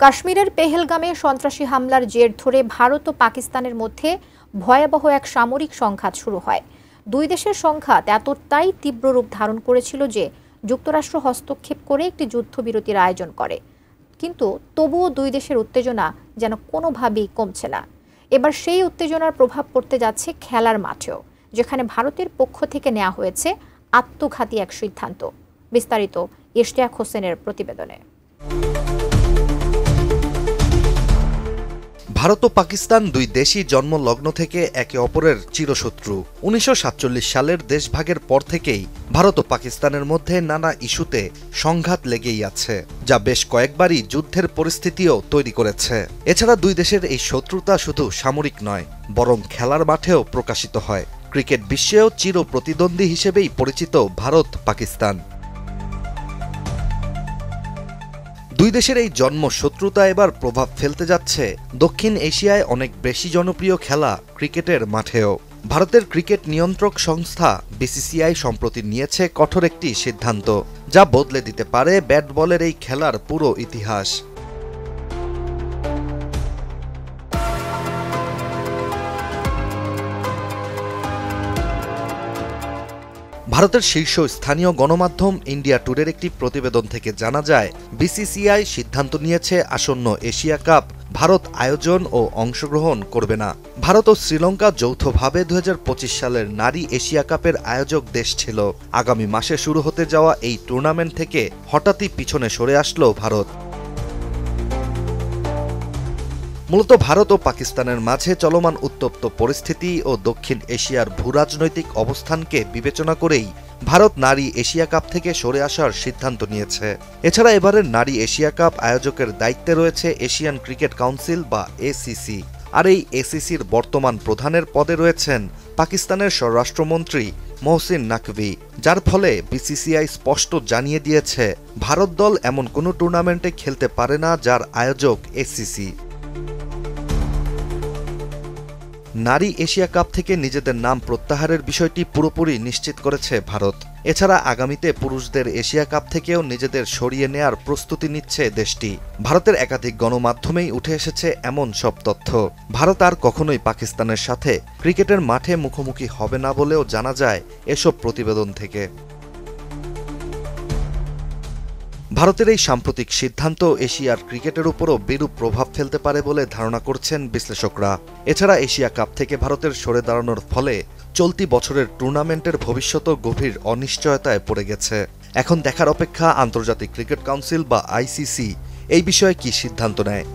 কাশ্মীরের পেহেলগামে সন্ত্রাসী হামলার জের ধরে ভারত ও পাকিস্তানের মধ্যে ভয়াবহ এক সামরিক সংঘাত শুরু হয়। দুই দেশের সংঘাত এতটাই তীব্র রূপ ধারণ করেছিল যে যুক্তরাষ্ট্র হস্তক্ষেপ করে একটি যুদ্ধবিরতির আয়োজন করে। কিন্তু তবুও দুই দেশের উত্তেজনা যেন কোনোভাবেই কমছে না। এবার সেই উত্তেজনার প্রভাব পড়তে যাচ্ছে খেলার মাঠেও, যেখানে ভারতের পক্ষ থেকে নেওয়া হয়েছে আত্মঘাতী এক সিদ্ধান্ত। বিস্তারিত ইশতিয়াক হোসেনের প্রতিবেদনে। ভারত ও পাকিস্তান দুই দেশই জন্মলগ্ন থেকে একে অপরের চিরশত্রু। ১৯৪৭ সালের দেশভাগের পর থেকেই ভারত ও পাকিস্তানের মধ্যে নানা ইস্যুতে সংঘাত লেগেই আছে, যা বেশ কয়েকবারই যুদ্ধের পরিস্থিতিও তৈরি করেছে। এছাড়া দুই দেশের এই শত্রুতা শুধু সামরিক নয়, বরং খেলার মাঠেও প্রকাশিত হয়। ক্রিকেট বিশ্বেও চির প্রতিদ্বন্দ্বী হিসেবেই পরিচিত ভারত পাকিস্তান। দুই দেশের এই জন্ম শত্রুতা এবার প্রভাব ফেলতে যাচ্ছে দক্ষিণ এশিয়ায় অনেক বেশি জনপ্রিয় খেলা ক্রিকেটের মাঠেও। ভারতের ক্রিকেট নিয়ন্ত্রক সংস্থা বিসিসিআই সম্প্রতি নিয়েছে কঠোর একটি সিদ্ধান্ত, যা বদলে দিতে পারে ব্যাট বলের এই খেলার পুরো ইতিহাস। ভারতের শীর্ষ স্থানীয় গণমাধ্যম ইন্ডিয়া টুডের একটি প্রতিবেদন থেকে জানা যায়, বিসিসিআই সিদ্ধান্ত নিয়েছে আসন্ন এশিয়া কাপ ভারত আয়োজন ও অংশগ্রহণ করবে না। ভারত ও শ্রীলঙ্কা যৌথভাবে ২০২৫ সালের নারী এশিয়া কাপের আয়োজক দেশ ছিল। আগামী মাসে শুরু হতে যাওয়া এই টুর্নামেন্ট থেকে হঠাৎই পিছনে সরে আসলো ভারত। মূলত ভারত ও পাকিস্তানের মাঝে চলমান উত্তপ্ত পরিস্থিতি ও দক্ষিণ এশিয়ার ভূরাজনৈতিক অবস্থানকে বিবেচনা করেই ভারত নারী এশিয়া কাপ থেকে সরে আসার সিদ্ধান্ত নিয়েছে। এছাড়া এবারের নারী এশিয়া কাপ আয়োজকের দায়িত্বে রয়েছে এশিয়ান ক্রিকেট কাউন্সিল বা এসিসি। আর এই এসিসির বর্তমান প্রধানের পদে রয়েছেন পাকিস্তানের স্বরাষ্ট্রমন্ত্রী মহসিন নাকভি, যার ফলে বিসিসিআই স্পষ্ট জানিয়ে দিয়েছে ভারত দল এমন কোনো টুর্নামেন্টে খেলতে পারে না যার আয়োজক এসিসি। নারী এশিয়া কাপ থেকে নিজেদের নাম প্রত্যাহারের বিষয়টি পুরোপুরি নিশ্চিত করেছে ভারত। এছাড়া আগামীতে পুরুষদের এশিয়া কাপ থেকেও নিজেদের সরিয়ে নেয়ার প্রস্তুতি নিচ্ছে দেশটি। ভারতের একাধিক গণমাধ্যমেই উঠে এসেছে এমন সব তথ্য। ভারত আর কখনোই পাকিস্তানের সাথে ক্রিকেটের মাঠে মুখোমুখি হবে না বলেও জানা যায় এসব প্রতিবেদন থেকে। ভারতের এই সাম্প্রতিক সিদ্ধান্ত এশিয়ার ক্রিকেটের উপরও বিরূপ প্রভাব ফেলতে পারে বলে ধারণা করছেন বিশ্লেষকরা। এছাড়া এশিয়া কাপ থেকে ভারতের সরে দাঁড়ানোর ফলে চলতি বছরের টুর্নামেন্টের ভবিষ্যতও গভীর অনিশ্চয়তায় পড়ে গেছে। এখন দেখার অপেক্ষা আন্তর্জাতিক ক্রিকেট কাউন্সিল বা আইসিসি এই বিষয়ে কি সিদ্ধান্ত নেয়।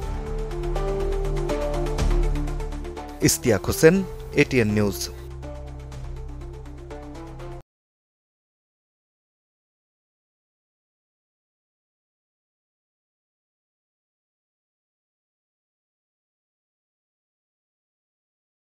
Ishtiaq Hossain, ATN news.